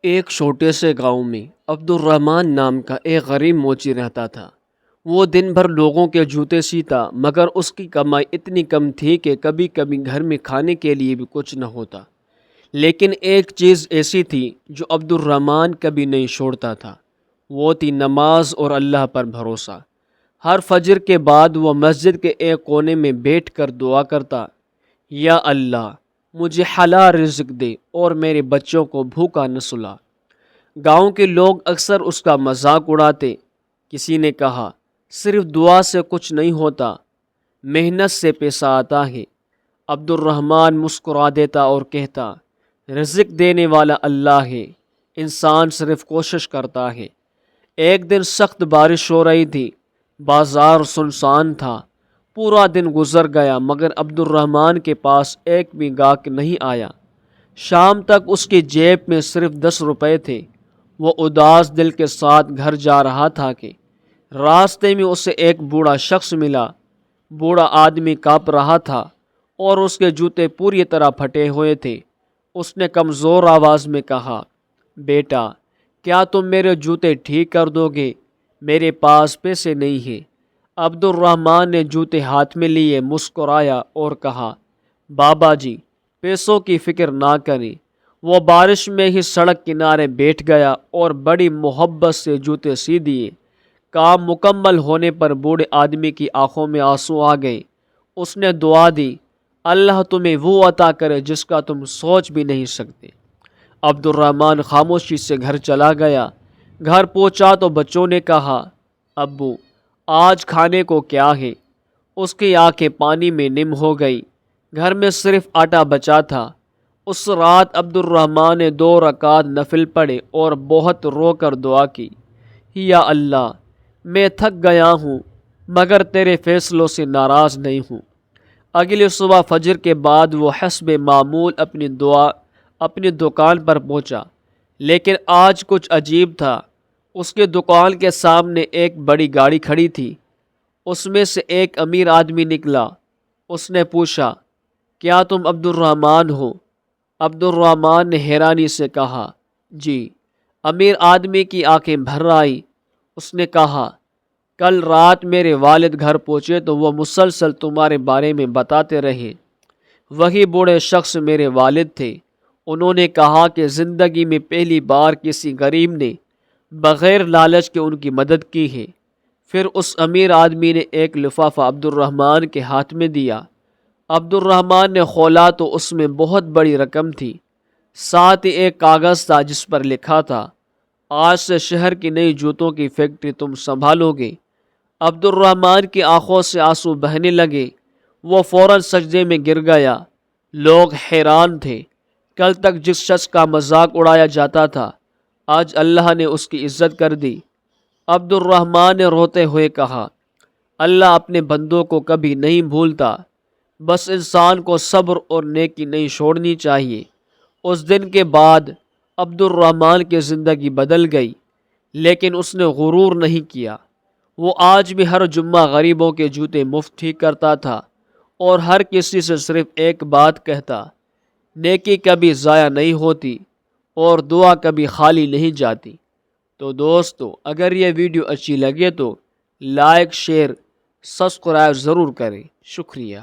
ایک چھوٹے سے گاؤں میں عبد الرحمن نام کا ایک غریب موچی رہتا تھا۔ وہ دن بھر لوگوں کے جوتے سیتا، مگر اس کی کمائی اتنی کم تھی کہ کبھی کبھی گھر میں کھانے کے لیے بھی کچھ نہ ہوتا۔ لیکن ایک چیز ایسی تھی جو عبد الرحمن کبھی نہیں چھوڑتا تھا، وہ تھی نماز اور اللہ پر بھروسہ۔ ہر فجر کے بعد وہ مسجد کے ایک کونے میں بیٹھ کر دعا کرتا، یا اللہ مجھے حلال رزق دے اور میرے بچوں کو بھوکا نہ سلا۔ گاؤں کے لوگ اکثر اس کا مذاق اڑاتے۔ کسی نے کہا، صرف دعا سے کچھ نہیں ہوتا، محنت سے پیسہ آتا ہے۔ عبد الرحمن مسکرا دیتا اور کہتا، رزق دینے والا اللہ ہے، انسان صرف کوشش کرتا ہے۔ ایک دن سخت بارش ہو رہی تھی، بازار سنسان تھا۔ پورا دن گزر گیا مگر عبد الرحمن کے پاس ایک بھی گاہک نہیں آیا۔ شام تک اس کی جیب میں صرف 10 روپے تھے۔ وہ اداس دل کے ساتھ گھر جا رہا تھا کہ راستے میں اسے ایک بوڑھا شخص ملا۔ بوڑھا آدمی کانپ رہا تھا اور اس کے جوتے پوری طرح پھٹے ہوئے تھے۔ اس نے کمزور آواز میں کہا، بیٹا کیا تم میرے جوتے ٹھیک کر دو گے؟ میرے پاس پیسے نہیں ہیں۔ عبد الرحمن نے جوتے ہاتھ میں لیے، مسکرایا اور کہا، بابا جی پیسوں کی فکر نہ کریں۔ وہ بارش میں ہی سڑک کنارے بیٹھ گیا اور بڑی محبت سے جوتے سی دیے۔ کام مکمل ہونے پر بوڑھے آدمی کی آنکھوں میں آنسو آ گئے۔ اس نے دعا دی، اللہ تمہیں وہ عطا کرے جس کا تم سوچ بھی نہیں سکتے۔ عبد الرحمن خاموشی سے گھر چلا گیا۔ گھر پہنچا تو بچوں نے کہا، ابو آج کھانے کو کیا ہے؟ اس کی آنکھیں پانی میں نم ہو گئی۔ گھر میں صرف آٹا بچا تھا۔ اس رات عبد الرحمن نے 2 رکعت نفل پڑھے اور بہت رو کر دعا کی، یا اللہ میں تھک گیا ہوں مگر تیرے فیصلوں سے ناراض نہیں ہوں۔ اگلی صبح فجر کے بعد وہ حسب معمول اپنی دکان پر پہنچا، لیکن آج کچھ عجیب تھا۔ اس کی دکان کے سامنے ایک بڑی گاڑی کھڑی تھی۔ اس میں سے ایک امیر آدمی نکلا۔ اس نے پوچھا، کیا تم عبد الرحمن ہو؟ عبد الرحمن نے حیرانی سے کہا، جی۔ امیر آدمی کی آنکھیں بھر آئی۔ اس نے کہا، کل رات میرے والد گھر پہنچے تو وہ مسلسل تمہارے بارے میں بتاتے رہے۔ وہی بوڑھے شخص میرے والد تھے۔ انہوں نے کہا کہ زندگی میں پہلی بار کسی غریب نے بغیر لالچ کے ان کی مدد کی ہے۔ پھر اس امیر آدمی نے ایک لفافہ عبد الرحمن کے ہاتھ میں دیا۔ عبد الرحمن نے کھولا تو اس میں بہت بڑی رقم تھی۔ ساتھ ہی ایک کاغذ تھا جس پر لکھا تھا، آج سے شہر کی نئی جوتوں کی فیکٹری تم سنبھالو گے۔ عبد الرحمن کی آنکھوں سے آنسو بہنے لگے۔ وہ فوراً سجدے میں گر گیا۔ لوگ حیران تھے۔ کل تک جس شخص کا مذاق اڑایا جاتا تھا، آج اللہ نے اس کی عزت کر دی۔ عبد الرحمن نے روتے ہوئے کہا، اللہ اپنے بندوں کو کبھی نہیں بھولتا، بس انسان کو صبر اور نیکی نہیں چھوڑنی چاہیے۔ اس دن کے بعد عبد الرحمن کی زندگی بدل گئی، لیکن اس نے غرور نہیں کیا۔ وہ آج بھی ہر جمعہ غریبوں کے جوتے مفت ٹھیک کرتا تھا اور ہر کسی سے صرف ایک بات کہتا، نیکی کبھی ضائع نہیں ہوتی اور دعا کبھی خالی نہیں جاتی۔ تو دوستو اگر یہ ویڈیو اچھی لگے تو لائک، شیئر، سبسکرائب ضرور کریں۔ شکریہ۔